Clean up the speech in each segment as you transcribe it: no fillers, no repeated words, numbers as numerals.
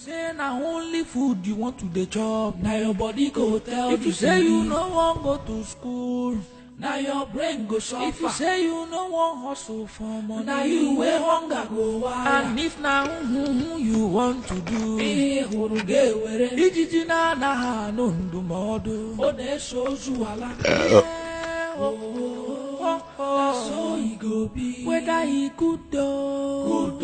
say na only food you want to dey chop, na your body go tell. If you say you no wan go to school, na your brain go suffer. If you say you no wan hustle for money, na you wey hunger go wire. And if na you want to do, ijiji na ha no ndụmọdụ, ọ na-eso ozu ala. That's how e go be. Whether he good though,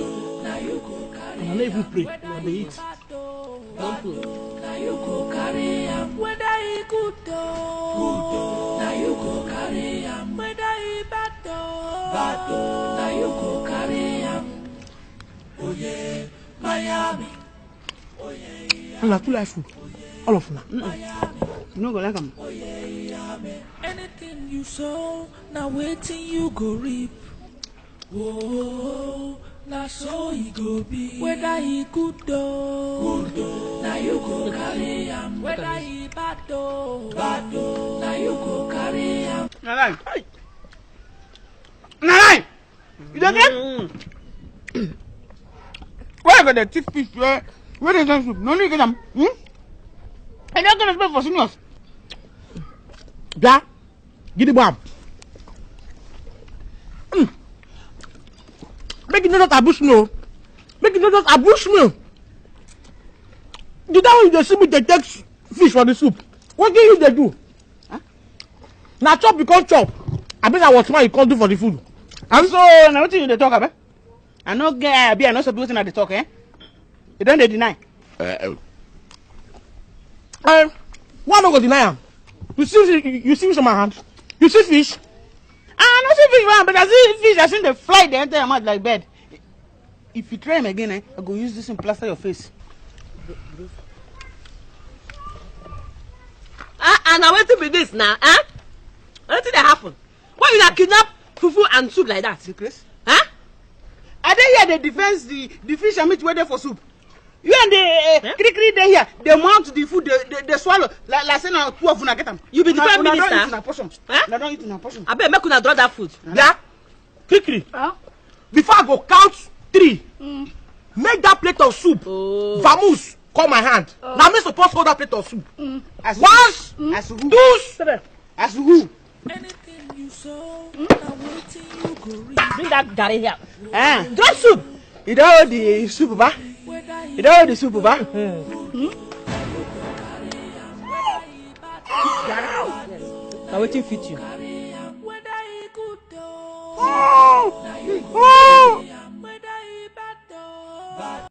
now you go carry. I don't even pray. I dey eat. Don't pray. Now you go carry him. Whether he good though, now you go carry him. Whether he bad though, now you go carry him. Oh yeah, Miami. Oh yeah. I'm not too life food. All of them. You no go like them. Oh yeah, anything you sow, now waiting you go reap. Whoa, now so he go be. Whether he good though, now you go carry him. Whether he bad though, now you go carry him. Nalai. Nalai. You don't get? Where I got the thick fish? Where is that soup? No need to get them. And you're gonna spend for seniors. Yeah. Get the bomb. Make it not abuse me. Make it not abuse me. The time you see me they take fish for the soup. What do they do? Huh? Now chop because chop. I bet I was smart you can't do for the food. And so now what you they talk about? I no get I no supposed to talk, eh? You don't deny. Why not go deny him? You see fish on my hand. You see fish? I not see fish, man, but I see fish. I see the fly they enter your mouth like bed. If you try him again, I go use this and plaster your face. And I want to be this now, huh? What did that happen? Why you not kidnap fufu and soup like that? Secret? Huh? I dey here they defense the fish and meat waiting for soup. You and the kiri they here, they mount the food, they swallow. Like say now 2 of una get them. You be the prime minister. Don't eat in a portion. Huh? Now don't eat in a portion. I bet make una draw that food. Yeah? Kikri. Before I go count 3, make that plate of soup. Vamoose, call my hand. Now me supposed hold that plate of soup. As Once, as who? two, As who? Anything you sow, now waiting you go reap. Bring that garri here. Draw soup. You don't hold the soup, ba? You don't hold the soup, ba? Now waiting fit you. Whether he good though, Oh! whether he bad though.